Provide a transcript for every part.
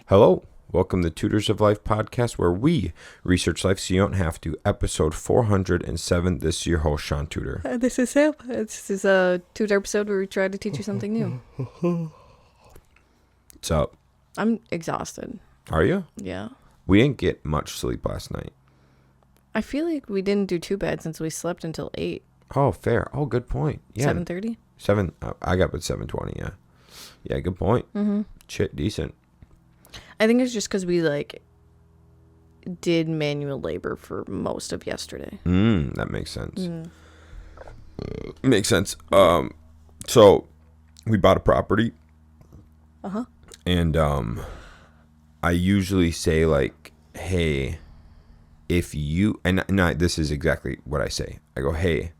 Hello, welcome to Tutors of Life podcast, where we research life so you don't have to. Episode 407. This is your host, Shaun Tutor. This is Sam. This is a Tutor episode where we try to teach you something new. What's up? I'm exhausted. Are you? Yeah. We didn't get much sleep last night. I feel like we didn't do too bad since we slept until 8. Oh, fair. Oh, good point. Yeah. 7:30? 7. I got up at 7:20. Yeah. Yeah, good point. Mm-hmm. Shit, decent. I think it's just because we did manual labor for most of yesterday. That makes sense. Makes sense. So we bought a property. Uh-huh. And I usually say hey, if you, and this is exactly what I say. I go, hey,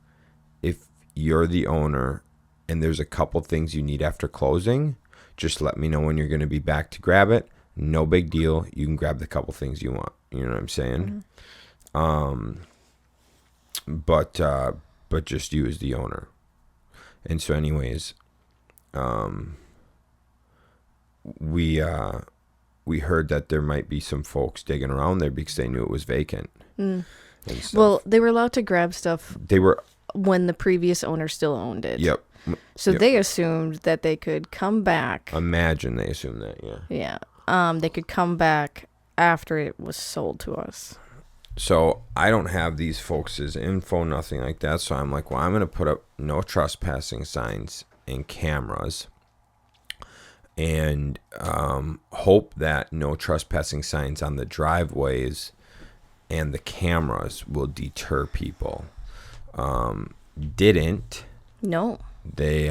if you're the owner and there's a couple things you need after closing, just let me know when you're going to be back to grab it. No big deal. You can grab the couple things you want. You know what I'm saying? Mm-hmm. But just you as the owner. And so anyways, we heard that there might be some folks digging around there because they knew it was vacant. Well, they were allowed to grab stuff They were, when the previous owner still owned it. yep. So Yep. they assumed that they could come back. Imagine they assume that, yeah. Yeah. They could come back after it was sold to us. So I don't have these folks' info, nothing like that. So I'm like, well, I'm going to put up no trespassing signs and cameras and hope that no trespassing signs on the driveways and the cameras will deter people. Didn't. No. They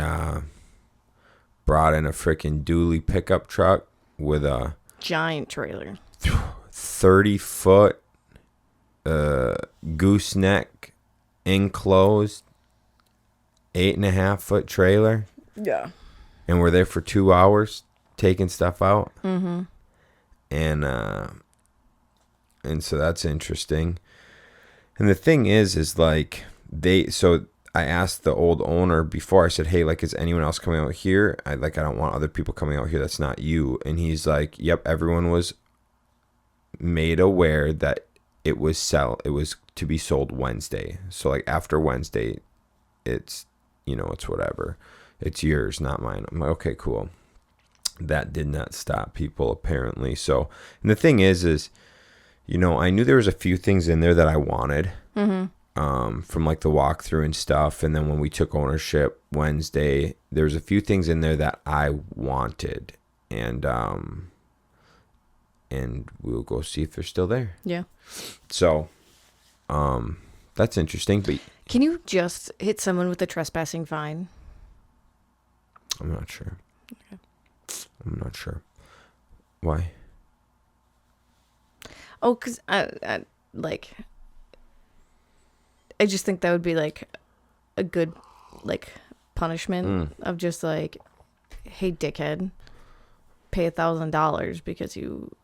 brought in a freaking dually pickup truck with a Giant trailer. 30-foot gooseneck enclosed 8.5-foot trailer. Yeah. And we're there for 2 hours taking stuff out. Mm-hmm. And so that's interesting. And the thing is like so I asked the old owner before. I said, hey, is anyone else coming out here? I don't want other people coming out here that's not you. And he's like, yep, everyone was made aware that it was to be sold Wednesday. So after Wednesday, it's whatever. It's yours, not mine. I'm like, okay, cool. That did not stop people apparently. So, and the thing is I knew there was a few things in there that I wanted. Mm-hmm. From the walkthrough and stuff. And then when we took ownership Wednesday, there's a few things in there that I wanted. And we'll go see if they're still there. Yeah. So, that's interesting. But can you just hit someone with a trespassing fine? I'm not sure. Okay. I'm not sure. Why? Oh, because I just think that would be a good punishment of just hey, dickhead, pay $1,000 because you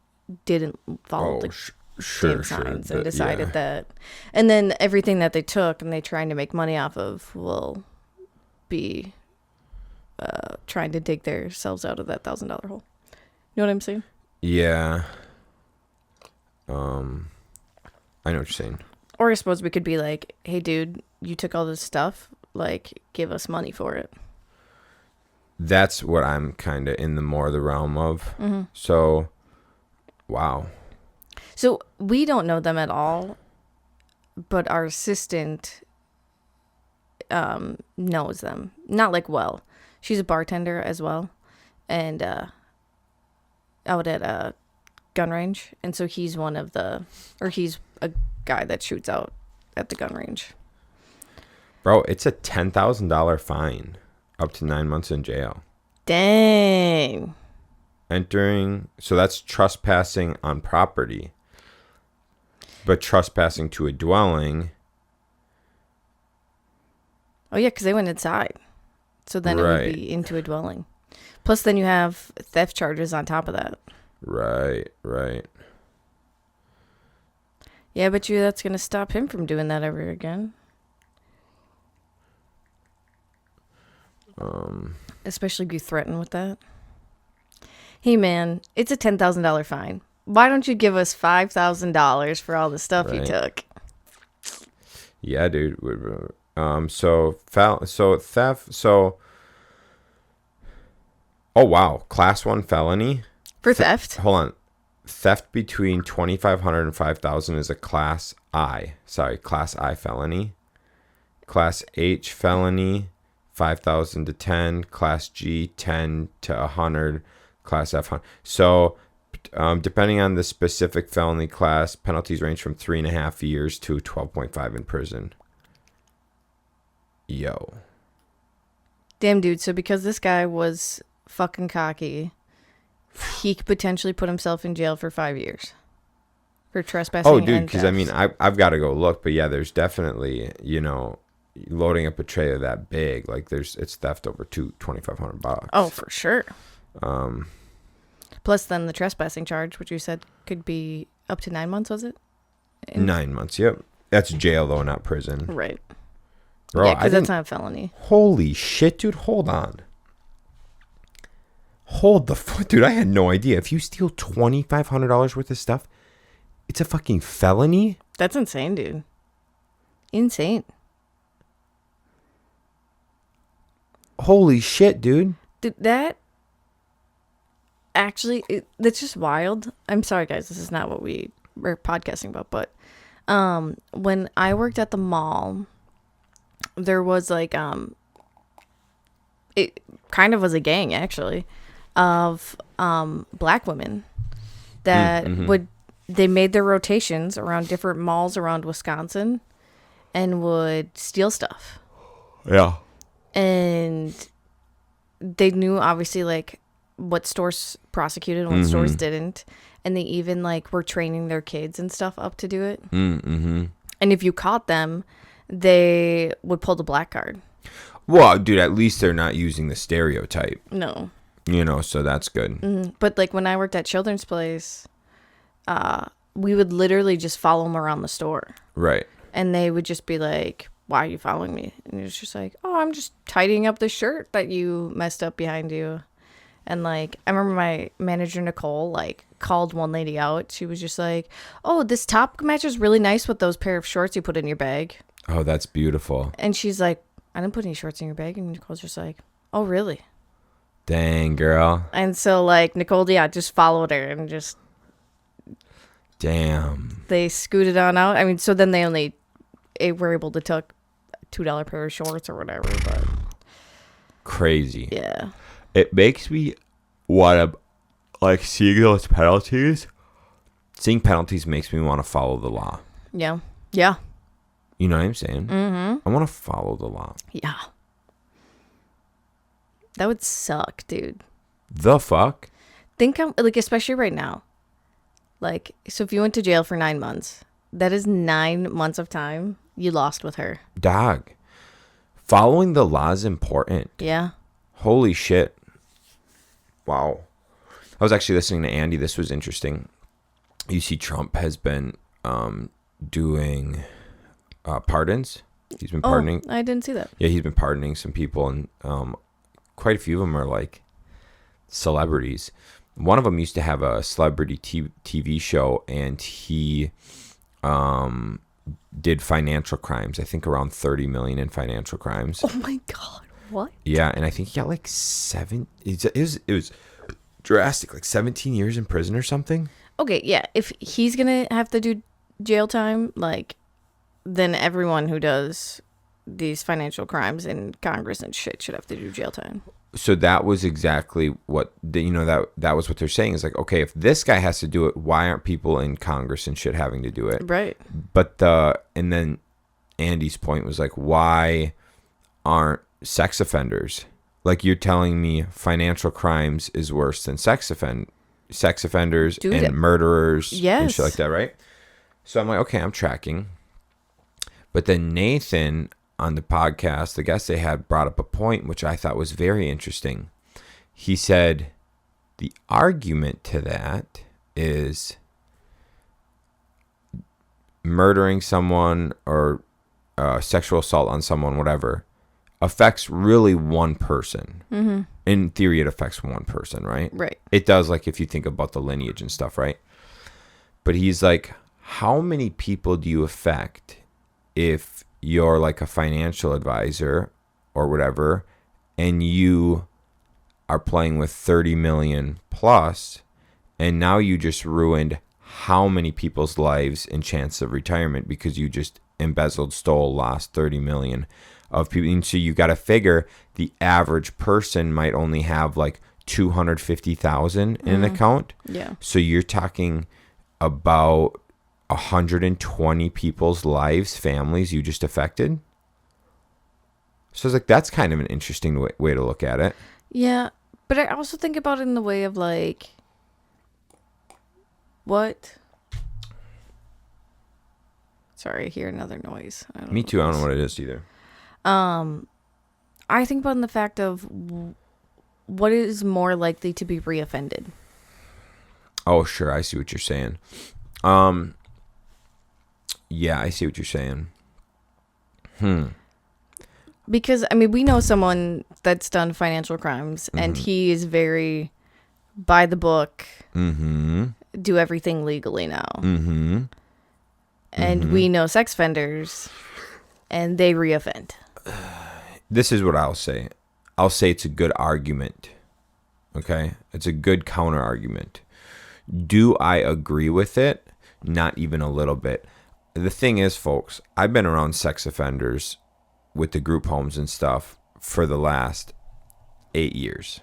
didn't follow the sure, signs and decided that, and then everything that they took and they trying to make money off of will be trying to dig themselves out of that $1,000 hole. You know what I'm saying? Yeah. I know what you're saying. Or I suppose we could be like, hey, dude, you took all this stuff. Give us money for it. That's what I'm kind of in the realm of. Mm-hmm. So, wow. So we don't know them at all, but our assistant knows them. Not well. She's a bartender as well, and out at a gun range. And so he's he's a guy that shoots out at the gun range. Bro, it's a $10,000 fine, up to 9 months in jail. Dang. So that's trespassing on property. But trespassing to a dwelling. Oh yeah, because they went inside. So then it would be into a dwelling. Plus then you have theft charges on top of that. Right. Yeah, I bet you that's going to stop him from doing that ever again. Especially if you threaten with that. Hey, man, it's a $10,000 fine. Why don't you give us $5,000 for all the stuff you Right. took? Yeah, dude. So theft. So, oh wow, class 1 felony. For theft? Hold on. Theft between 2,500 and 5,000 is a class I. Sorry, class I felony. Class H felony, 5,000 to 10. Class G, 10 to 100. Class F, 100. So, depending on the specific felony class, penalties range from 3.5 years to 12.5 in prison. Yo. Damn, dude. So because this guy was fucking cocky, he could potentially put himself in jail for 5 years for trespassing. Oh, dude, and because I theft. mean, I've got to go look, but yeah, there's definitely, loading up a trailer that big, like it's theft over $2,500. Oh, for sure. Um, Plus, then the trespassing charge, which you said could be up to 9 months, was it? 9 months. Yep, that's jail though, not prison. Right. Bro, Yeah, I because that's didn't. not a felony. Holy shit, dude! Hold on. Hold the fuck, dude! I had no idea. If you steal $2,500 worth of stuff, it's a fucking felony. That's insane, dude. Insane. Holy shit, dude! Dude, that actually, that's just wild. I'm sorry, guys. This is not what we were podcasting about, but when I worked at the mall, there was like it kind of was a gang actually of black women that they made their rotations around different malls around Wisconsin and would steal stuff. Yeah. And they knew obviously like what stores prosecuted and what stores didn't, and they even like were training their kids and stuff up to do it. And if you caught them, they would pull the black card. Well, dude, at least they're not using the stereotype. No. So that's good. But like when I worked at Children's Place, we would literally just follow them around the store. Right. And they would just be like, why are you following me? And it was just like, oh, I'm just tidying up the shirt that you messed up behind you. And like, I remember my manager, Nicole, like called one lady out. She was just like, oh, this top matches really nice with those pair of shorts you put in your bag. Oh, that's beautiful. And she's like, I didn't put any shorts in your bag. And Nicole's just like, oh, really? Dang, girl. And so like Nicole, yeah, just followed her and just Damn. they scooted on out. I mean, so then they only were able to take $2 pair of shorts or whatever. But Crazy. yeah. It makes me want to, like, seeing those penalties. Seeing penalties makes me want to follow the law. Yeah. Yeah. You know what I'm saying? I want to follow the law. Yeah. That would suck, dude. The fuck? Think how, like, especially right now. Like, so if you went to jail for 9 months, that is 9 months of time you lost with her. Dog. Following the law is important. Yeah. Holy shit. Wow. I was actually listening to Andy. This was interesting. You see, Trump has been doing pardons. He's been pardoning. Oh, I didn't see that. Yeah, he's been pardoning some people, and quite a few of them are like celebrities. One of them used to have a celebrity TV show, and he did financial crimes. I think around 30 million in financial crimes. Oh my God. What? Yeah, and I think he got like it was drastic, like 17 years in prison or something. Okay, yeah. If he's gonna have to do jail time, like, then everyone who does these financial crimes in Congress and shit should have to do jail time. So that was exactly what that was what they're saying is like, okay, if this guy has to do it, why aren't people in Congress and shit having to do it? Right. But and then Andy's point was like, why aren't sex offenders? Like, you're telling me financial crimes is worse than sex offenders Dude, and murderers yes. and shit like that, right? So I'm like, okay, I'm tracking. But then Nathan on the podcast, the guest they had, brought up a point which I thought was very interesting. He said the argument to that is murdering someone or sexual assault on someone, whatever, affects really one person. Mm-hmm. In theory, it affects one person, right? Right. It does, like, if you think about the lineage and stuff, right? But he's like, how many people do you affect if you're like a financial advisor or whatever, and you are playing with 30 million plus, and now you just ruined how many people's lives and chance of retirement because you just embezzled, stole, lost 30 million of people. And so you got to figure the average person might only have like 250,000 in an account. Yeah. So you're talking about 120 people's lives, families you just affected. So it's like, that's kind of an interesting way to look at it. Yeah. But I also think about it in the way of like, what? Sorry, I hear another noise. Me too. I don't know what it is either. I think about in the fact of what is more likely to be reoffended. Oh, sure. I see what you're saying. Yeah, I see what you're saying. Because, I mean, we know someone that's done financial crimes, and he is very by the book, do everything legally now. And we know sex offenders, and they reoffend. This is what I'll say. I'll say it's a good argument. Okay? It's a good counter argument. Do I agree with it? Not even a little bit. The thing is, folks, I've been around sex offenders with the group homes and stuff for the last 8 years.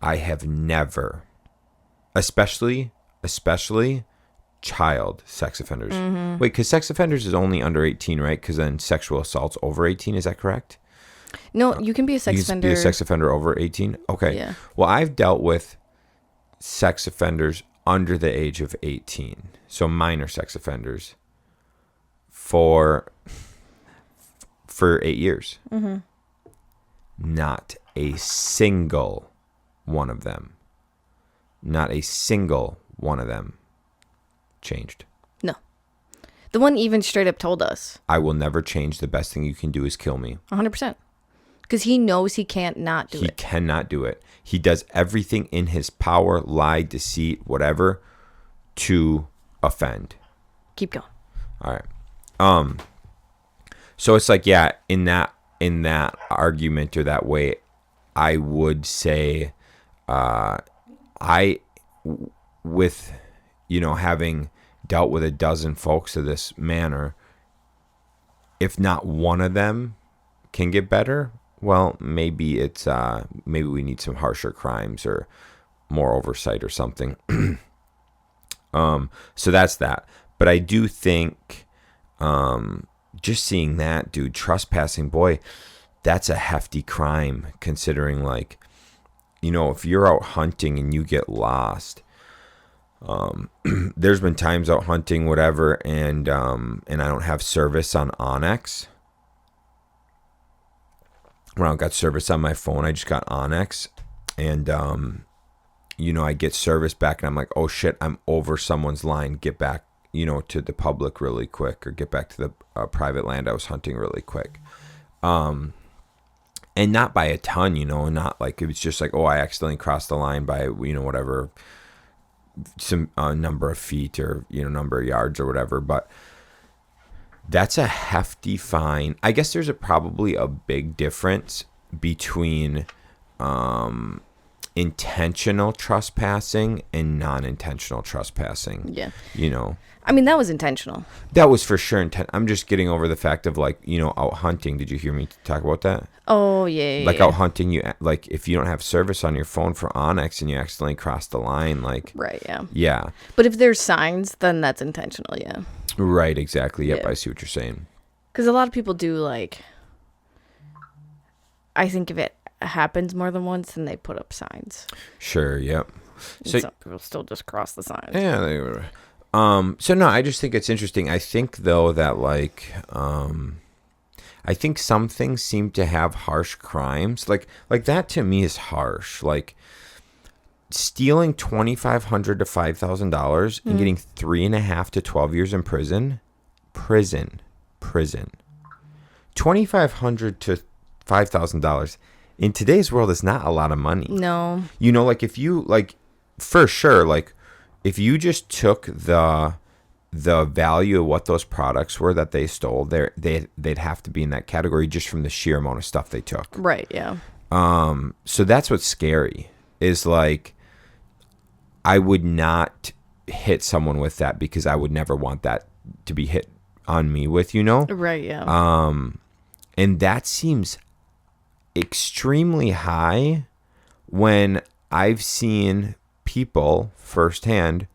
I have never, especially child sex offenders. Wait, because sex offenders is only under 18, right? Because then sexual assault's over 18. Is that correct? No, you can be a sex offender. You can be a sex offender over 18? Okay. Yeah. Well, I've dealt with sex offenders under the age of 18. So minor sex offenders for 8 years. Not a single one of them. Not a single one of them changed. No. The one even straight up told us. I will never change. The best thing you can do is kill me. 100%. Because he knows he can't not do it. He cannot do it. He does everything in his power, lie, deceit, whatever, to offend. Keep going. All right. So it's like, yeah, in that argument or that way, I would say, with, having dealt with a dozen folks of this manner, if not one of them can get better, well, maybe it's maybe we need some harsher crimes or more oversight or something. So that's that. But I do think, just seeing that, dude, trespassing, boy, that's a hefty crime considering, like, if you're out hunting and you get lost, there's been times out hunting, whatever, and I don't have service on Onyx. When I don't got service on my phone, I just got Onyx, and I get service back, and I'm like, oh shit, I'm over someone's line. Get back, to the public really quick, or get back to the private land I was hunting really quick. And not by a ton, not like it was just like, oh, I accidentally crossed the line by, whatever, some number of feet or, number of yards or whatever. But that's a hefty fine. I guess there's probably a big difference between intentional trespassing and non-intentional trespassing. Yeah. I mean, that was intentional. That was for sure intent. I'm just getting over the fact of, like, out hunting. Did you hear me talk about that? Oh, yeah. Like, out hunting, like, if you don't have service on your phone for Onyx and you accidentally cross the line, like... Right, yeah. Yeah. But if there's signs, then that's intentional, yeah. Right, exactly. Yep, Yeah. I see what you're saying. Because a lot of people do, like... I think if it happens more than once, then they put up signs. Sure, yep. So some people still just cross the signs. Yeah, they were... So no, I just think it's interesting. I think though that, like, I think some things seem to have harsh crimes. Like that to me is harsh. Like stealing $2,500 to $5,000 and getting 3.5 to 12 years in prison. $2,500 to $5,000 in today's world is not a lot of money. No. You know, like if you like, for sure, like if you just took the value of what those products were that they stole, they'd have to be in that category just from the sheer amount of stuff they took. Right. Yeah. So that's what's scary is like, I would not hit someone with that because I would never want that to be hit on me with, you know? Right. Yeah. And that seems extremely high when I've seen people firsthand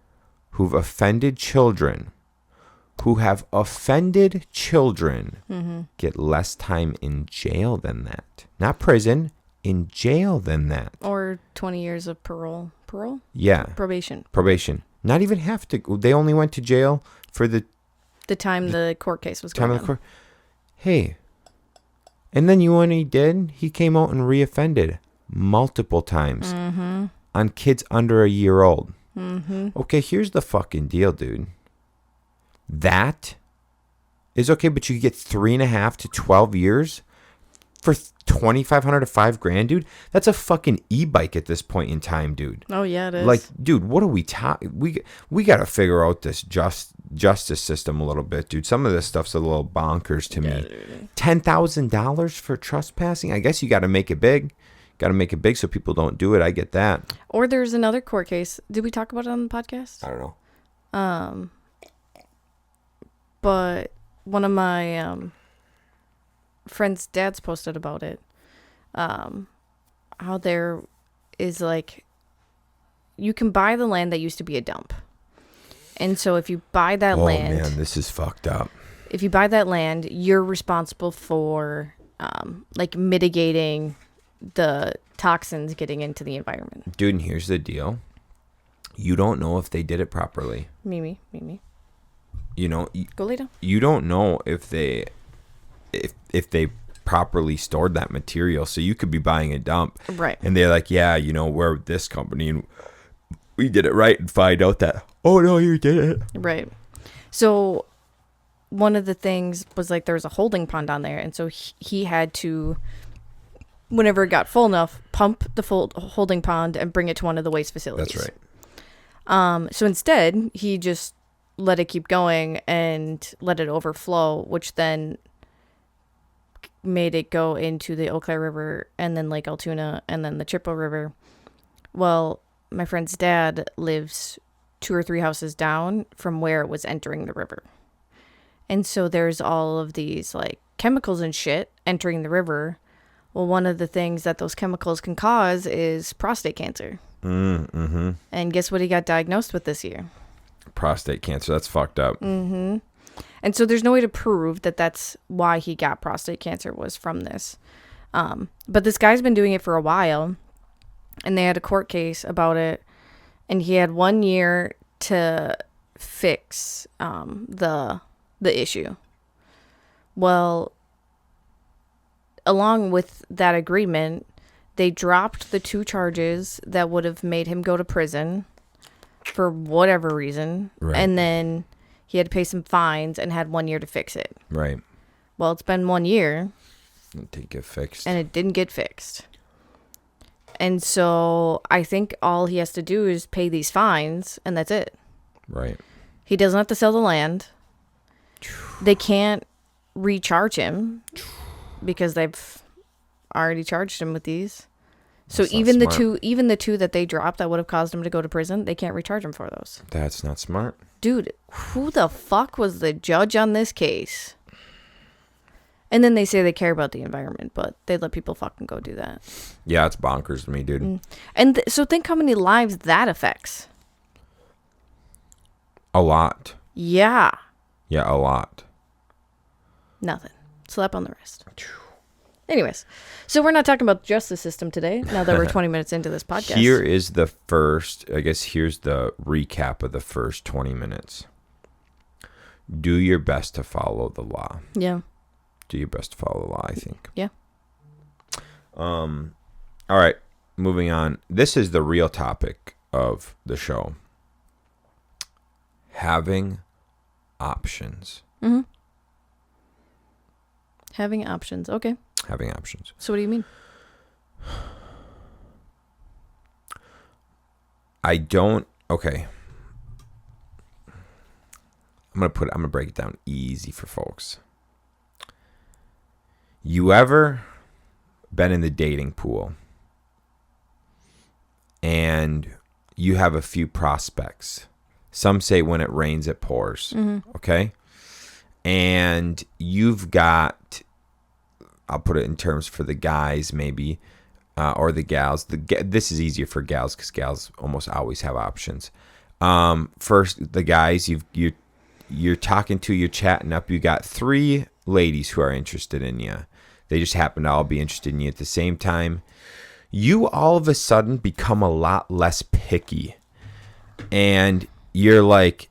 who've offended children, get less time in jail than that. Not prison, in jail than that. Or 20 years of parole. Parole? Yeah. Probation. Not even have to. They only went to jail for the time the court case was going on. Hey. And then you know what he did? He came out and reoffended multiple times on kids under a year old. Okay, here's the fucking deal, dude. That is okay, but you get 3.5 to 12 years for $2,500 to $5,000, dude. That's a fucking e-bike at this point in time, dude. Oh yeah, it is. Like, dude, what are we talking? We got to figure out this justice system a little bit, dude. Some of this stuff's a little bonkers to me. $10,000 for trespassing. I guess you got to make it big. Got to make it big so people don't do it. I get that. Or there's another court case. Did we talk about it on the podcast? I don't know. But one of my friend's dads posted about it. How there is like, you can buy the land that used to be a dump. And so if you buy that land. Oh man, this is fucked up. If you buy that land, you're responsible for like mitigating the toxins getting into the environment. Dude, and here's the deal. You don't know if they did it properly. Me. You know, go lay down. You don't know if they properly stored that material. So you could be buying a dump. Right. And they're like, yeah, you know, we're this company and we did it right, and find out that, oh no, you did it. Right. So one of the things was like there was a holding pond on there. And so he had to, whenever it got full enough, pump the full holding pond and bring it to one of the waste facilities. That's right. So instead, he just let it keep going and let it overflow, which then made it go into the Eau Claire River and then Lake Altoona and then the Chippewa River. Well, my friend's dad lives 2 or 3 houses down from where it was entering the river. And so there's all of these like chemicals and shit entering the river. Well, one of the things that those chemicals can cause is prostate cancer. Mm-hmm. And guess what he got diagnosed with this year? Prostate cancer. That's fucked up. Mm-hmm. And so there's no way to prove that that's why he got prostate cancer was from this. But this guy's been doing it for a while, and they had a court case about it, and he had 1 year to fix the issue. Well, along with that agreement, they dropped the 2 charges that would have made him go to prison for whatever reason. Right. And then he had to pay some fines and had 1 year to fix it. Right. Well, it's been 1 year. It didn't get fixed. And it didn't get fixed. And so I think all he has to do is pay these fines, and that's it. Right. He doesn't have to sell the land. They can't recharge him because they've already charged him with these. So That's even the smart. two that they dropped that would have caused him to go to prison, they can't recharge him for those. That's not smart. Dude, who the fuck was the judge on this case? And then they say they care about the environment, but they let people fucking go do that. Yeah, it's bonkers to me, dude. And so think how many lives that affects. A lot. Yeah. Yeah, a lot. Nothing. Slap on the wrist. Anyways, so we're not talking about the justice system today, now that we're 20 minutes into this podcast. Here is the first, I guess here's the recap of the first 20 minutes. Do your best to follow the law. Yeah. Do your best to follow the law, I think. Yeah. All right, moving on. This is the real topic of the show. Having options. Mm-hmm. Having options. Okay. Having options. So what do you mean? I don't. Okay. I'm gonna break it down easy for folks. You ever been in the dating pool and you have a few prospects? Some say when it rains, it pours. Okay. And you've got, I'll put it in terms for the guys maybe, or the gals. This is easier for gals because gals almost always have options. First, the guys you're talking to, you're chatting up. You got 3 ladies who are interested in you. They just happen to all be interested in you at the same time. You all of a sudden become a lot less picky. And you're like,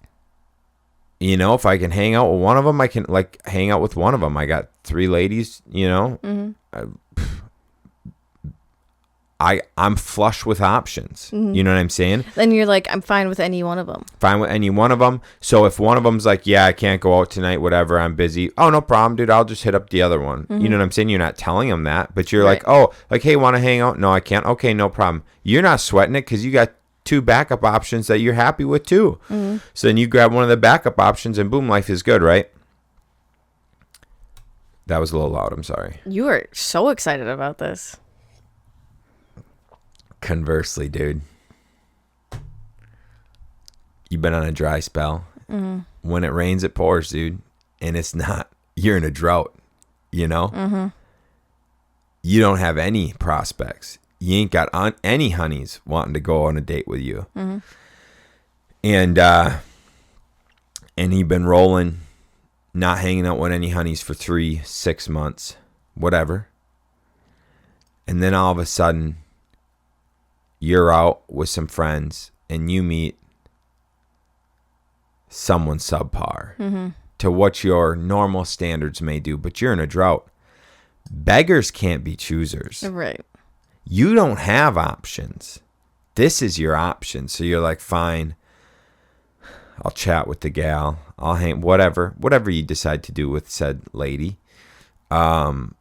if I can hang out with one of them, I can hang out with one of them. I got 3 ladies, I'm flush with options. You know what I'm saying? Then you're like, I'm fine with any one of them. Fine with any one of them. So if one of them's like, yeah, I can't go out tonight, whatever, I'm busy. Oh, no problem, dude. I'll just hit up the other one. You know what I'm saying? You're not telling them that, but you're Right. like, hey, want to hang out? No, I can't. Okay, no problem. You're not sweating it because you got 2 backup options that you're happy with too. So then you grab one of the backup options and boom, life is good, right? That was a little loud. I'm sorry. You are so excited about this. Conversely, dude, you've been on a dry spell. When it rains, it pours, dude. And it's not, you're in a drought, You don't have any prospects. You ain't got any honeys wanting to go on a date with you. And you've been rolling, not hanging out with any honeys for 3-6 months, whatever. And then all of a sudden, you're out with some friends and you meet someone subpar to what your normal standards may do, but you're in a drought. Beggars can't be choosers. Right. You don't have options. This is your option. So you're like, fine, I'll chat with the gal. I'll hang, whatever you decide to do with said lady. And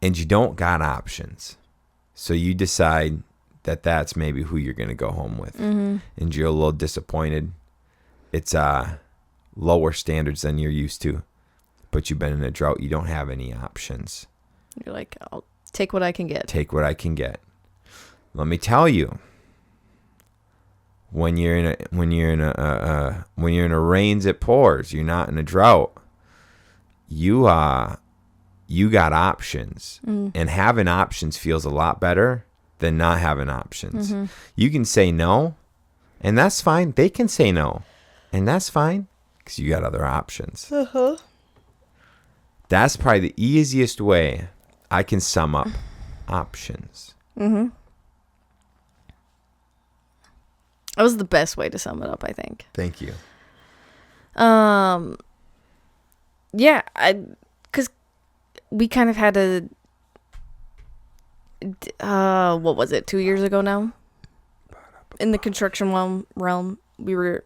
you don't got options. So you decide that that's maybe who you're going to go home with. And you're a little disappointed. It's lower standards than you're used to. But you've been in a drought. You don't have any options. You're like, I'll take what I can get. Take what I can get. Let me tell you. When you're in a rains, it pours. You're not in a drought. You got options, and having options feels a lot better than not having options. You can say no, and that's fine. They can say no, and that's fine because you got other options. That's probably the easiest way I can sum up options. That was the best way to sum it up, I think. Thank you. Yeah, because we kind of had a, what was it, 2 years ago now? In the construction realm, we were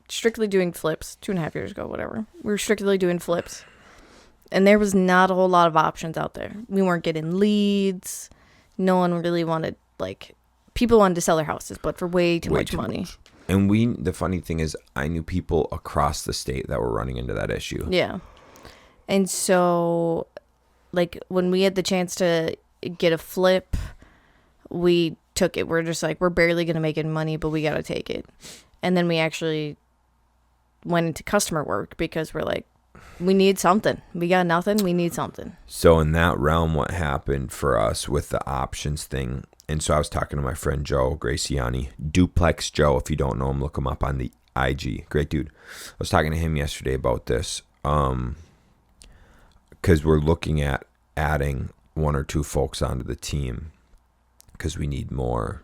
strictly doing flips. 2.5 years ago, whatever. We were strictly doing flips. And there was not a whole lot of options out there. We weren't getting leads. No one really wanted, people wanted to sell their houses, but for way too much money. And the funny thing is, I knew people across the state that were running into that issue. Yeah. And so, when we had the chance to get a flip, we took it. We're just we're barely going to make any money, but we got to take it. And then we actually went into customer work because we're like, we need something. We got nothing. We need something. So in that realm, what happened for us with the options thing, and so I was talking to my friend Joe Graciani, Duplex Joe. If you don't know him, look him up on the IG. Great dude. I was talking to him yesterday about this because we're looking at adding 1 or 2 folks onto the team because we need more.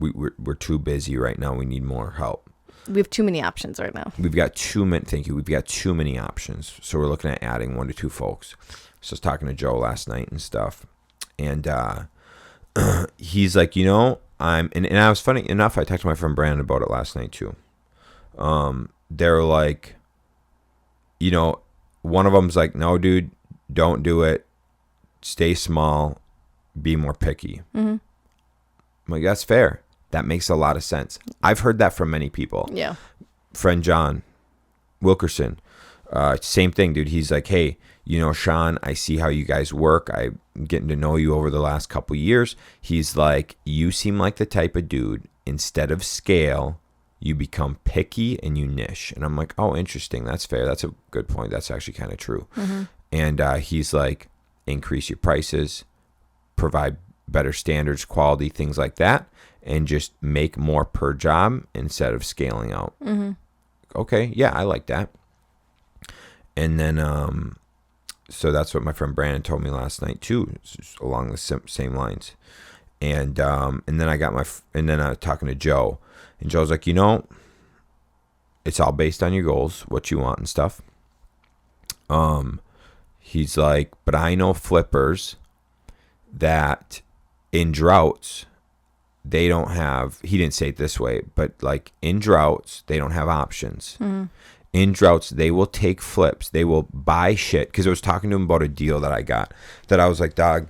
We're too busy right now. We need more help. We have too many options right now. We've got too many. Thank you. We've got too many options. So we're looking at adding 1 to 2 folks. So I was talking to Joe last night and stuff, and he's like, and I was funny enough. I talked to my friend Brandon about it last night too. They're like, you know, one of them's like, no, dude, don't do it. Stay small. Be more picky. Mm-hmm. I'm like, that's fair. That makes a lot of sense. I've heard that from many people. Yeah. Friend John Wilkerson, same thing, dude. He's like, hey, you know, Shaun, I see how you guys work. I'm getting to know you over the last couple years. He's like, you seem like the type of dude, instead of scale, you become picky and you niche. And I'm like, oh, interesting. That's fair. That's a good point. That's actually kind of true. Mm-hmm. And he's like, increase your prices, provide better standards, quality, things like that, and just make more per job instead of scaling out. Mm-hmm. Okay, yeah, I like that. And then, so that's what my friend Brandon told me last night too, along the same lines. And then I got and then I was talking to Joe, and Joe's like, you know, it's all based on your goals, what you want and stuff. He's like, but I know flippers that in droughts, they don't have, he didn't say it this way, but like in droughts, they don't have options. Mm-hmm. In droughts, they will take flips. They will buy shit. Because I was talking to him about a deal that I got that I was like, dog,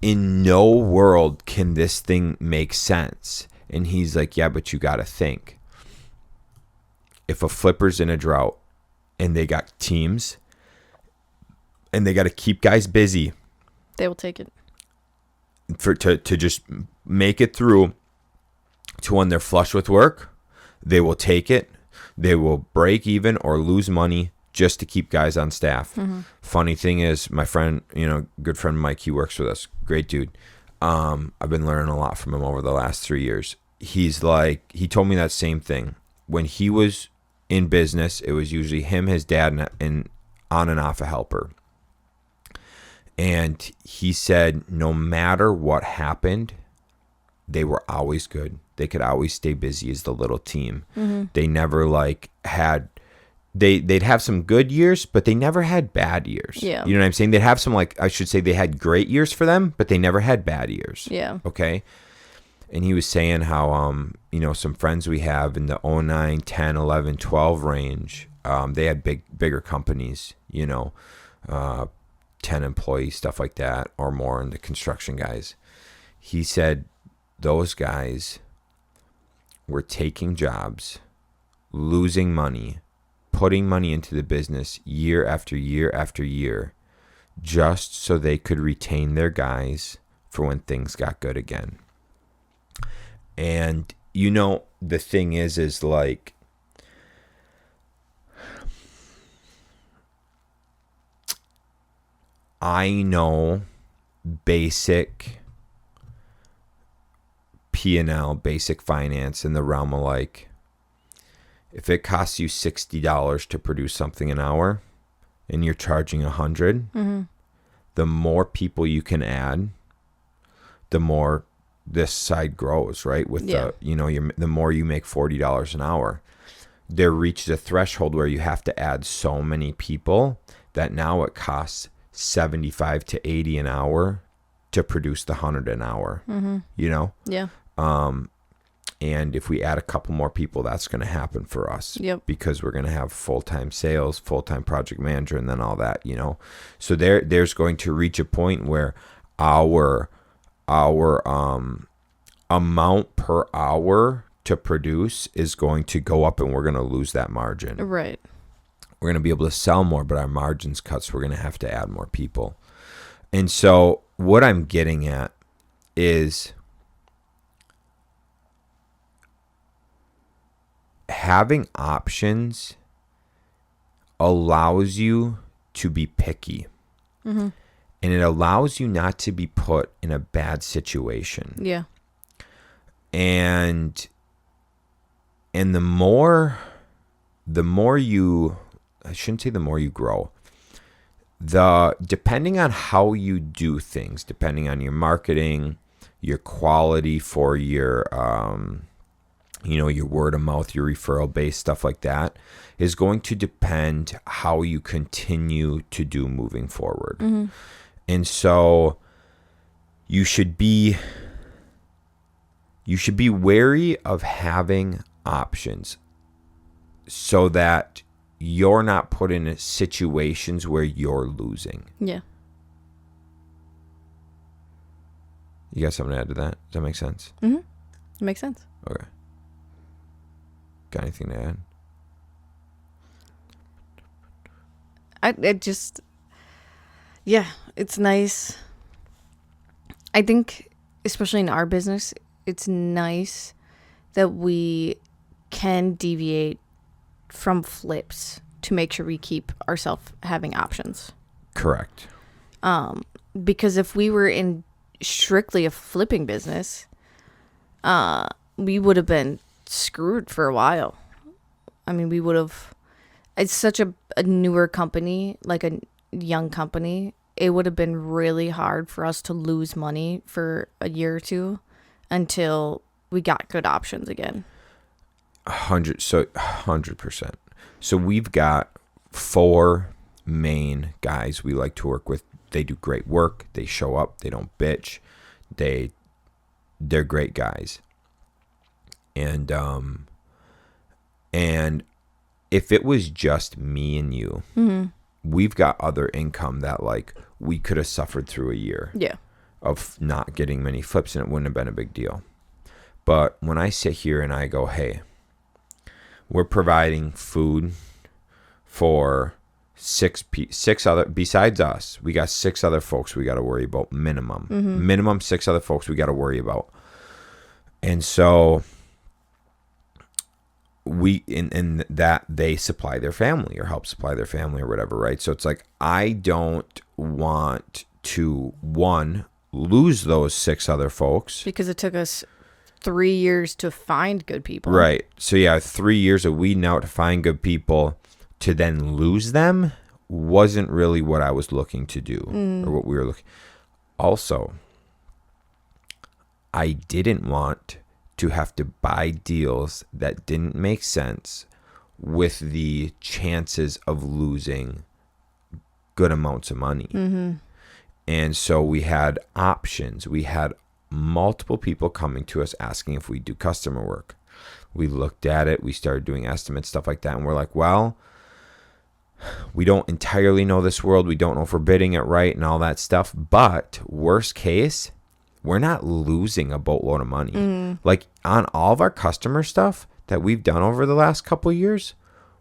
in no world can this thing make sense. And he's like, yeah, but you got to think. If a flipper's in a drought and they got teams and they got to keep guys busy, they will take it. To just make it through to when they're flush with work, they will take it. They will break even or lose money just to keep guys on staff. Mm-hmm. Funny thing is, my friend, you know, good friend Mike, he works with us. Great dude. I've been learning a lot from him over the last 3 years. He's like, he told me that same thing. When he was in business, it was usually him, his dad, and on and off a helper. And he said, no matter what happened, they were always good. They could always stay busy as the little team. Mm-hmm. They never like had, they'd have some good years, but they never had bad years. Yeah. You know what I'm saying? They'd have some, like, I should say they had great years for them, but they never had bad years. Yeah. Okay. And he was saying how, you know, some friends we have in the 09, 10, 11, 12 range, they had bigger companies, you know, 10 employees, stuff like that, or more, in the construction guys. He said those guys were taking jobs, losing money, putting money into the business year after year after year, just so they could retain their guys for when things got good again. And, you know, the thing is like, I know basic P&L, basic finance in the realm of like, if it costs you $60 to produce something an hour and you're charging $100, Mm-hmm. the more people you can add, the more this side grows, right? With Yeah. the, you know, the more you make $40 an hour, there reaches a threshold where you have to add so many people that now it costs 75 to 80 an hour to produce the 100 an hour. Mm-hmm. You know? Yeah. And if we add a couple more people, that's going to happen for us. Yep. Because we're going to have full-time sales, full-time project manager, and then all that, you know? So there's going to reach a point where our amount per hour to produce is going to go up, and we're going to lose that margin. Right. We're going to be able to sell more, but our margins cut, so we're going to have to add more people. And so what I'm getting at is having options allows you to be picky. Mm-hmm. And it allows you not to be put in a bad situation. Yeah. And the more you, I shouldn't say the more you grow, depending on how you do things, depending on your marketing, your quality for your, you know, your word of mouth, your referral based stuff like that, is going to depend how you continue to do moving forward. Mm-hmm. And so you should be wary of having options so that you're not put in situations where you're losing. Yeah. You got something to add to that? Does that make sense? Mm-hmm. It makes sense. Okay. Got anything to add? Yeah, it's nice. I think, especially in our business, it's nice that we can deviate from flips to make sure we keep ourselves having options. Correct. Because if we were in strictly a flipping business, we would have been screwed for a while. I mean, we would have. It's such a newer company, like a young company. It would have been really hard for us to lose money for a year or two until we got good options again. 100%. So we've got 4 main guys we like to work with. They do great work. They show up. They don't bitch. They're great guys. And if it was just me and you, we've got other income that like we could have suffered through a year of not getting many flips, and it wouldn't have been a big deal. But when I sit here and I go, hey, we're providing food for six other, besides us, we got 6 other folks we got to worry about minimum. Minimum 6 other folks we got to worry about. And so we in that they supply their family or help supply their family or whatever, right? So it's like, I don't want to, one, lose those 6 other folks. Because it took us 3 years to find good people. Right. So yeah, 3 years of weeding out to find good people, to then lose them wasn't really what I was looking to do or what we were looking. Also, I didn't want to have to buy deals that didn't make sense with the chances of losing good amounts of money. And so we had options. We had multiple people coming to us asking if we do customer work. We looked at it. We started doing estimates, stuff like that. And we're like, well, we don't entirely know this world. We don't know if we're bidding it right and all that stuff. But worst case, we're not losing a boatload of money. Like on all of our customer stuff that we've done over the last couple of years,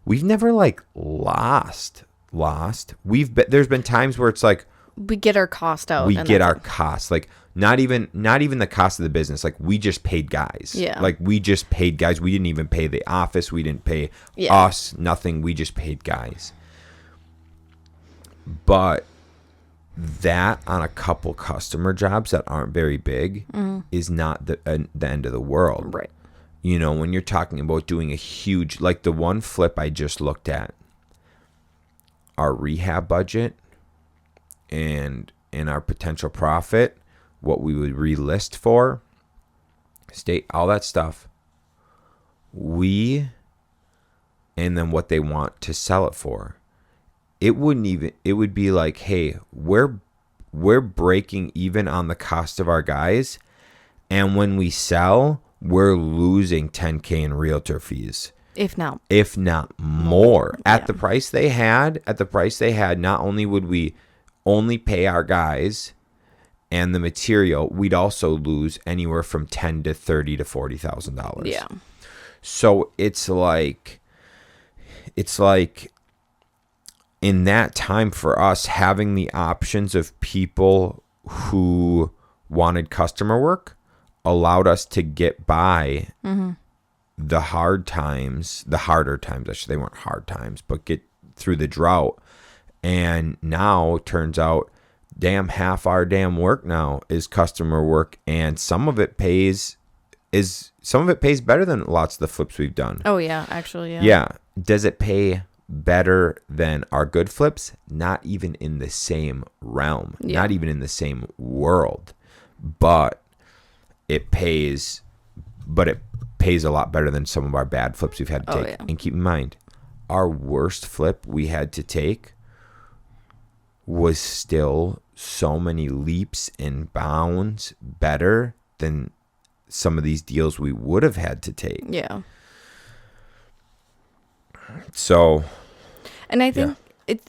we've never like lost. There's been times where it's like we get our cost out. We get our cost, like not even the cost of the business. Like we just paid guys. Yeah. Like we just paid guys. We didn't even pay the office. We didn't pay us. Nothing. We just paid guys. But that on a couple customer jobs that aren't very big is not the end of the world. Right. You know, when you're talking about doing a huge, like the one flip I just looked at, our rehab budget and our potential profit, what we would relist for, state, all that stuff, and then what they want to sell it for. It would be like, hey, we're breaking even on the cost of our guys, and when we sell, we're losing $10K in realtor fees. If not more. At the price they had, not only would we only pay our guys and the material, we'd also lose anywhere from $10,000 to $30,000 to $40,000. Yeah. So it's like in that time for us, having the options of people who wanted customer work allowed us to get by the harder times, they weren't hard times, but get through the drought. And now turns out, damn, half our damn work now is customer work, and some of it pays better than lots of the flips we've done. Oh yeah, actually, yeah. Yeah. Does it pay better than our good flips? Not even in the same realm, not even in the same world, but it pays a lot better than some of our bad flips we've had to take. And keep in mind, our worst flip we had to take was still so many leaps and bounds better than some of these deals we would have had to take. Yeah. So And I think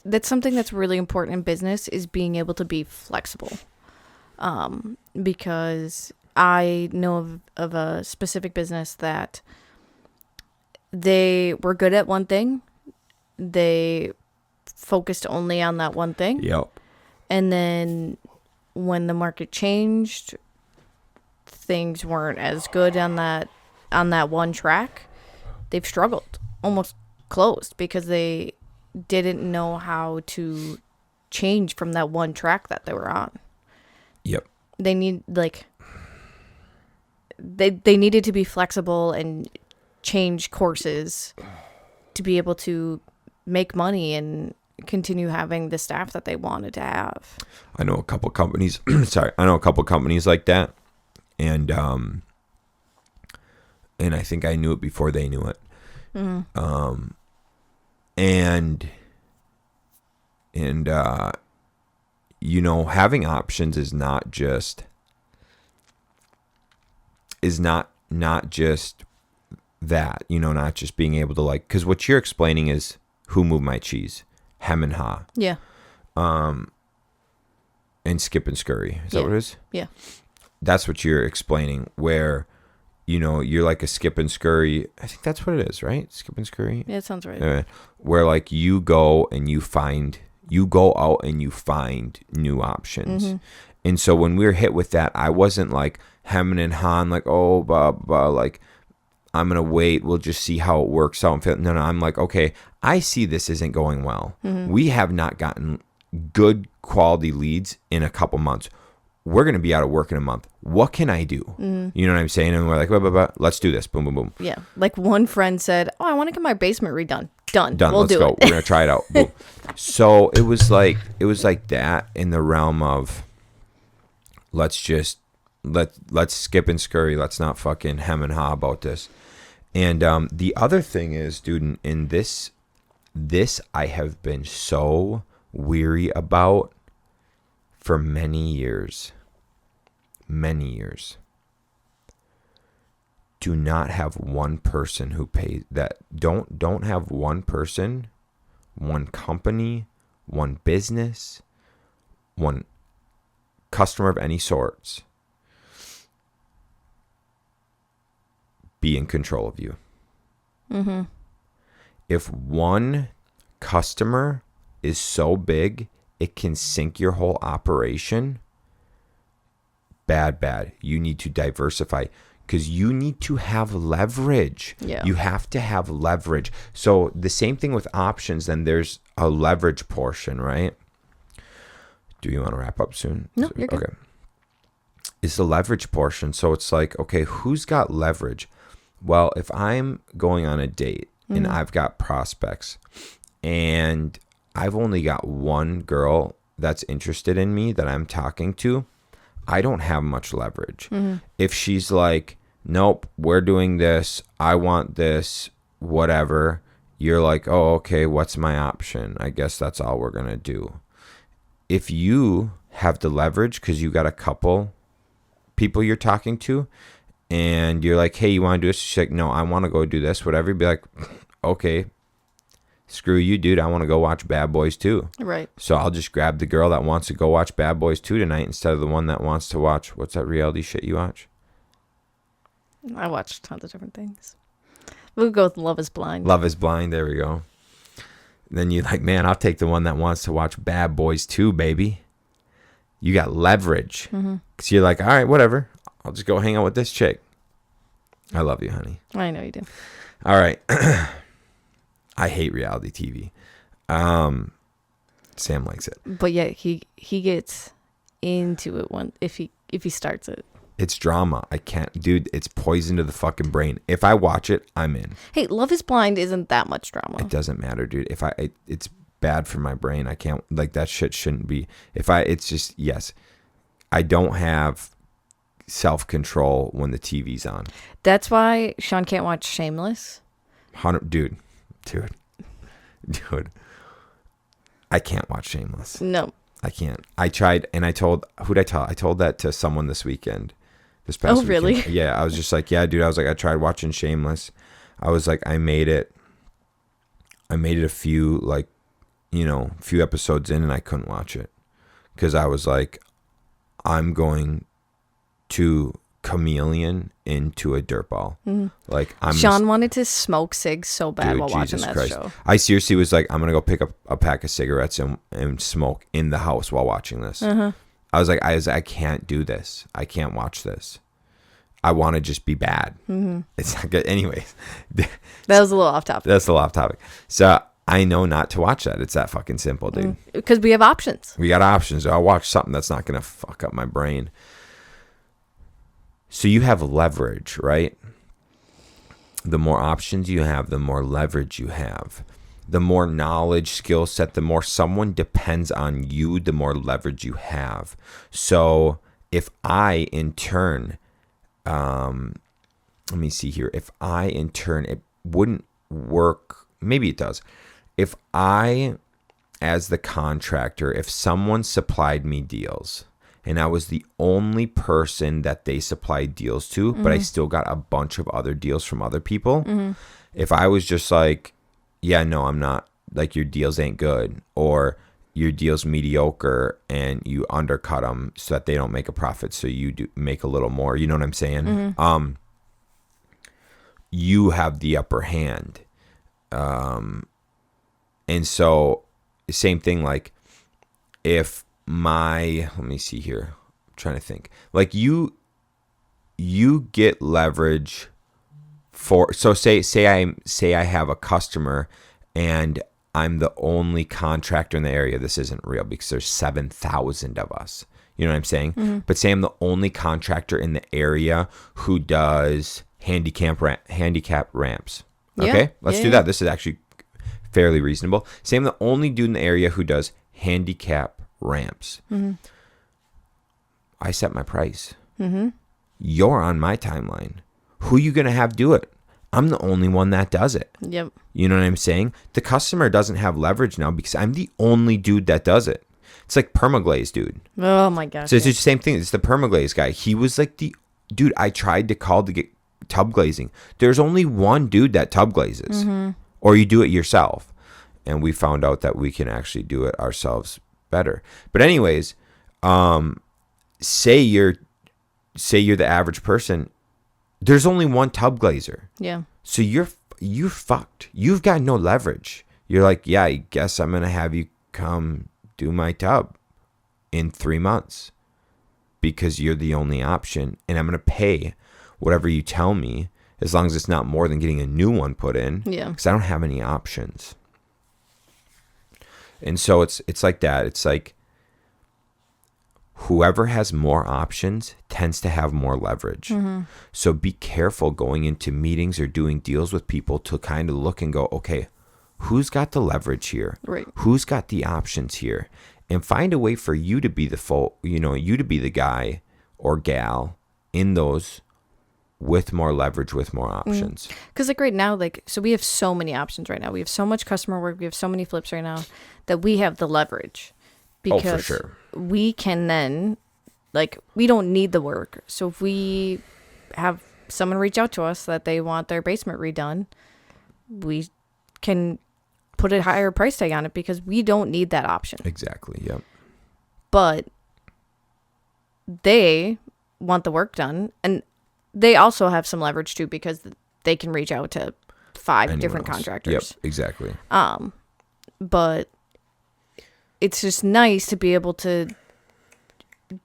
that's something that's really important in business is being able to be flexible. Because I know of a specific business that they were good at one thing. They focused only on that one thing. Yep. And then when the market changed, things weren't as good on that one track. They've struggled, almost closed, because they didn't know how to change from that one track that they were on. Yep. They need they needed to be flexible and change courses to be able to make money and continue having the staff that they wanted to have. I know a couple companies. I know a couple companies like that, and I think I knew it before they knew it. Mm-hmm. Having options is not just that, not just being able to, like, because what you're explaining is who moved my cheese, hem and ha. Yeah. And skip and scurry. Is that what it is? Yeah. That's what you're explaining, where, you're like a skip and scurry. I think that's what it is, right? Skip and scurry. Yeah, it sounds right. Where like you go out and you find new options. Mm-hmm. And so when we were hit with that, I wasn't like hemming and hawing, like, oh, blah, blah, like, I'm going to wait. We'll just see how it works out. No, I'm like, okay, I see this isn't going well. Mm-hmm. We have not gotten good quality leads in a couple months. We're going to be out of work in a month. What can I do? Mm-hmm. You know what I'm saying? And we're like, blah, blah, blah. Let's do this. Boom, boom, boom. Yeah. Like one friend said, oh, I want to get my basement redone. Done. Let's go. We're going to try it out. Boom. So it was like that in the realm of let's skip and scurry. Let's not fucking hem and haw about this. And the other thing is, dude, in this I have been so weary about for many years. Do not have one person who pays that. Don't have one person, one company, one business, one customer of any sorts be in control of you. Mm-hmm. If one customer is so big it can sink your whole operation, bad. You need to diversify, because you need to have leverage. Yeah. You have to have leverage. So the same thing with options, then there's a leverage portion, right? Do you want to wrap up soon? No, you're good. Okay. It's the leverage portion. So it's like, okay, who's got leverage? Well, if I'm going on a date and I've got prospects and I've only got one girl that's interested in me that I'm talking to, I don't have much leverage. Mm-hmm. If she's like, nope, we're doing this, I want this, whatever, you're like, oh, okay, what's my option? I guess that's all we're going to do. If you have the leverage because you got a couple people you're talking to and you're like, hey, you want to do this? She's like, no, I want to go do this, whatever. You'd be like, okay, screw you, dude. I want to go watch Bad Boys 2. Right. So I'll just grab the girl that wants to go watch Bad Boys 2 tonight instead of the one that wants to watch, what's that reality shit you watch? I watch tons of different things. We'll go with Love is Blind. Love is Blind. There we go. Then you're like, man, I'll take the one that wants to watch Bad Boys 2, baby. You got leverage. Because you're like, all right, whatever. I'll just go hang out with this chick. I love you, honey. I know you do. All right. I hate reality TV. Sam likes it. But yeah, he gets into it if he starts it. It's drama. I can't, dude. It's poison to the fucking brain. If I watch it, I'm in. Hey, Love is Blind isn't that much drama. It doesn't matter, dude. It's bad for my brain. I can't, like, that shit shouldn't be. It's just, yes, I don't have self-control when the TV's on. That's why Shaun can't watch Shameless. Dude, I can't watch Shameless. No, I can't. I tried, and who'd I tell? I told that to someone this weekend. This past weekend. Really? Yeah, I was just like, yeah, dude. I was like, I tried watching Shameless. I was like, I made it a few like a few episodes in and I couldn't watch it because I was like, I'm going to chameleon into a dirt ball. Like Shaun wanted to smoke cigs so bad dude, while watching Jesus that Christ. show. I seriously was like, I'm gonna go pick up a pack of cigarettes and smoke in the house while watching this. I was like, I can't do this. I can't watch this. I want to just be bad. It's not good. Anyways, That was a little off topic. that's a lot of topic. So I know not to watch that. It's that fucking simple, dude. Because we have options. We got options. I'll watch something that's not gonna fuck up my brain. So you have leverage, right? The more options you have, the more leverage you have. The more knowledge, skill set, the more someone depends on you, the more leverage you have. So if I, in turn, let me see here. If I, in turn, it wouldn't work. Maybe it does. If I, as the contractor, if someone supplied me deals, and I was the only person that they supplied deals to, but I still got a bunch of other deals from other people. If I was just like, yeah, no, I'm not, like, your deals ain't good, or your deal's mediocre and you undercut them so that they don't make a profit, so you do make a little more. You know what I'm saying? You have the upper hand. And so same thing, like if let me see here. I'm trying to think. Like you get leverage for, so say I have a customer and I'm the only contractor in the area. This isn't real because there's 7,000 of us. You know what I'm saying? But say I'm the only contractor in the area who does handicap ramps. Okay, let's do that. This is actually fairly reasonable. Say I'm the only dude in the area who does handicap ramps. I set my price. You're on my timeline. Who you gonna have do it? I'm the only one that does it. Yep. You know what I'm saying? The customer doesn't have leverage now because I'm the only dude that does it. It's like permaglaze, dude. Oh my gosh. So it's the same thing. It's the permaglaze guy. He was like the dude. I tried to call to get tub glazing. There's only one dude that tub glazes, or you do it yourself. And we found out that we can actually do it ourselves better. But anyways, say you're the average person. There's only one tub glazer. Yeah. So you're fucked. You've got no leverage. You're like, yeah, I guess I'm gonna have you come do my tub in 3 months because you're the only option, and I'm gonna pay whatever you tell me as long as it's not more than getting a new one put in. Yeah. Because I don't have any options. And so it's like that. It's like whoever has more options tends to have more leverage. So be careful going into meetings or doing deals with people to kind of look and go, okay, who's got the leverage here? Right. Who's got the options here? And find a way for you to be you to be the guy or gal in those with more leverage, with more options. Because like right now, like, so we have so many options right now. We have so much customer work. We have so many flips right now that we have the leverage. Because for sure. We can then, like, we don't need the work. So if we have someone reach out to us that they want their basement redone, we can put a higher price tag on it because we don't need that option. Exactly. Yep. But they want the work done, and they also have some leverage too because they can reach out to 5 Anyone different else. contractors. Yep. Exactly. But it's just nice to be able to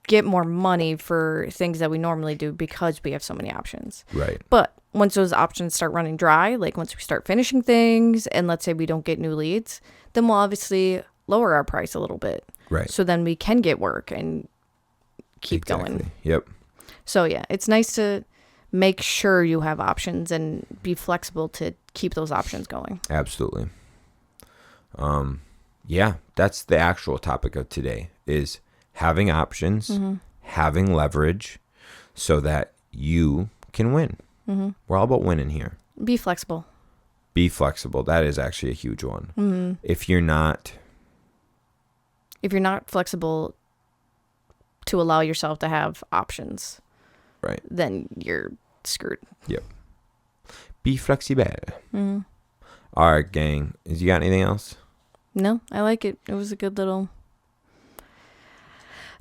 get more money for things that we normally do because we have so many options. Right. But once those options start running dry, like once we start finishing things and let's say we don't get new leads, then we'll obviously lower our price a little bit. Right. So then we can get work and keep going. Yep. So yeah, it's nice to make sure you have options and be flexible to keep those options going. Absolutely. Yeah, that's the actual topic of today is having options, having leverage so that you can win. We're all about winning here. Be flexible. Be flexible. That is actually a huge one. If you're not flexible to allow yourself to have options, right, then you're screwed. Yep. Be flexible. All right, gang. You got anything else? No, I like it. It was a good little.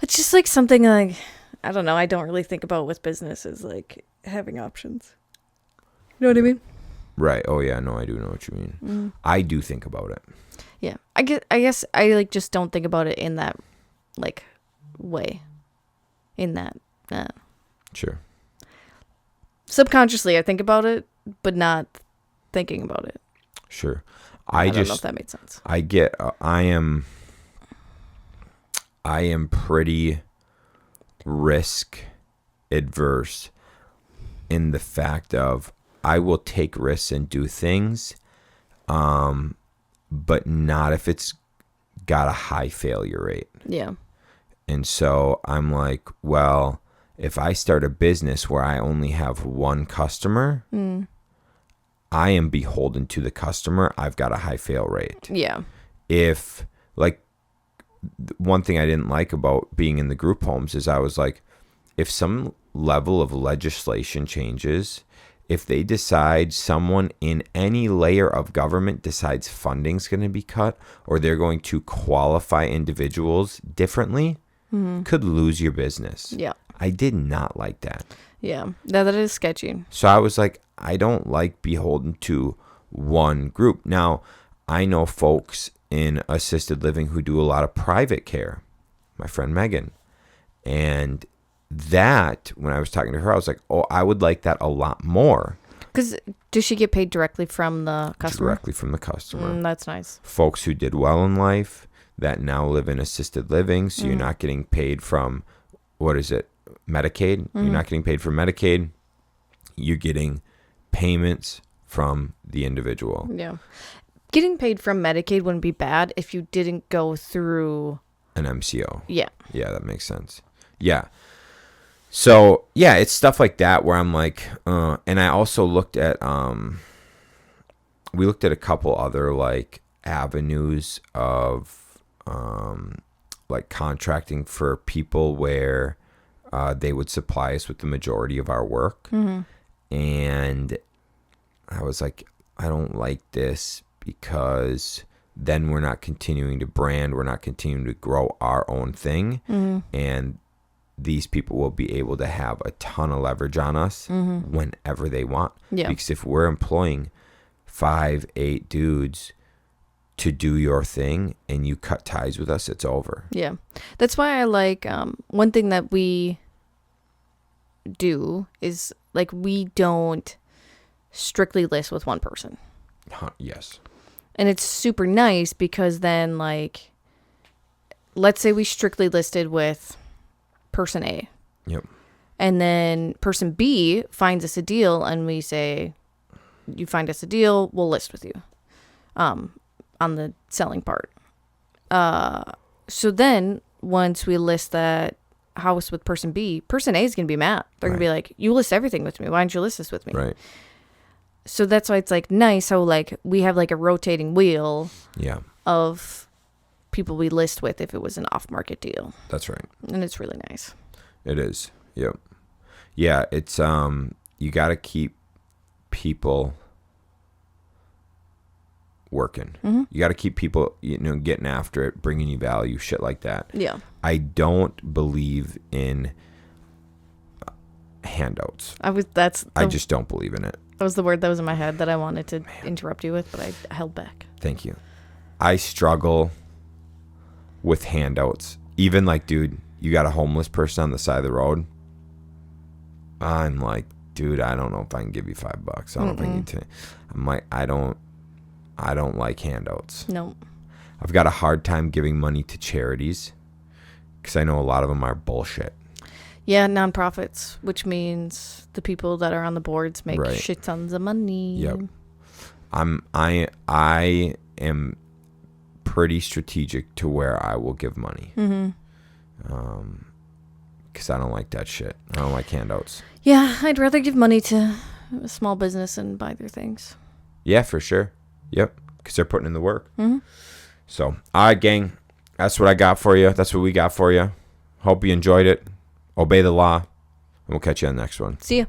It's just like something like, I don't know. I don't really think about with business is like having options. You know what I mean? Right. Oh yeah. No, I do know what you mean. Mm. I do think about it. Yeah. I guess I like just don't think about it in that like way. In that. Sure. Subconsciously, I think about it, but not thinking about it. Sure. I don't know if that made sense. I get. I am pretty risk adverse in the fact of I will take risks and do things, but not if it's got a high failure rate. Yeah. And so I'm like, well, if I start a business where I only have one customer, I am beholden to the customer. I've got a high fail rate. Yeah. If, like, one thing I didn't like about being in the group homes is I was like, if some level of legislation changes, if they decide someone in any layer of government decides funding's going to be cut or they're going to qualify individuals differently, could lose your business. Yeah. I did not like that. Yeah. That is sketchy. So I was like, I don't like beholden to one group. Now, I know folks in assisted living who do a lot of private care. My friend Megan. And that, when I was talking to her, I was like, oh, I would like that a lot more. Because does she get paid directly from the customer? Directly from the customer. That's nice. Folks who did well in life that now live in assisted living. So you're not getting paid from, what is it, Medicaid? You're not getting paid for Medicaid. You're getting payments from the individual. Yeah. Getting paid from Medicaid wouldn't be bad if you didn't go through an MCO. Yeah. Yeah, that makes sense. Yeah. So, yeah, it's stuff like that where I'm like, and I also looked at, we looked at a couple other like avenues of, like contracting for people where they would supply us with the majority of our work. And I was like, I don't like this because then we're not continuing to brand, we're not continuing to grow our own thing. And these people will be able to have a ton of leverage on us whenever they want. Yeah. Because if we're employing 5, 8 dudes to do your thing and you cut ties with us, it's over. Yeah. That's why I like, one thing that we do is like we don't strictly list with one person. Yes. And it's super nice because then like, let's say we strictly listed with person A. Yep. And then person B finds us a deal and we say, you find us a deal, we'll list with you on the selling part. So then once we list that house with person B, person A is going to be mad. They're going to be like, you list everything with me. Why don't you list this with me? Right. So that's why it's like nice how like we have like a rotating wheel of people we list with if it was an off-market deal. That's right. And it's really nice. It is. Yep. Yeah, it's you got to keep people working. You got to keep people, getting after it, bringing you value, shit like that. Yeah. I don't believe in handouts. I just don't believe in it. That was the word that was in my head that I wanted to interrupt you with, but I held back. Thank you. I struggle with handouts. Even like, dude, you got a homeless person on the side of the road. I'm like, dude, I don't know if I can give you $5. I don't know if I need to. I'm like, I don't like handouts. No. I've got a hard time giving money to charities because I know a lot of them are bullshit. Yeah, nonprofits, which means the people that are on the boards make shit tons of money. Yep. I am pretty strategic to where I will give money. Because I don't like that shit. I don't like handouts. Yeah, I'd rather give money to a small business and buy their things. Yeah, for sure. Yep. Because they're putting in the work. So, all right, gang. That's what I got for you. That's what we got for you. Hope you enjoyed it. Obey the law. And we'll catch you on the next one. See ya.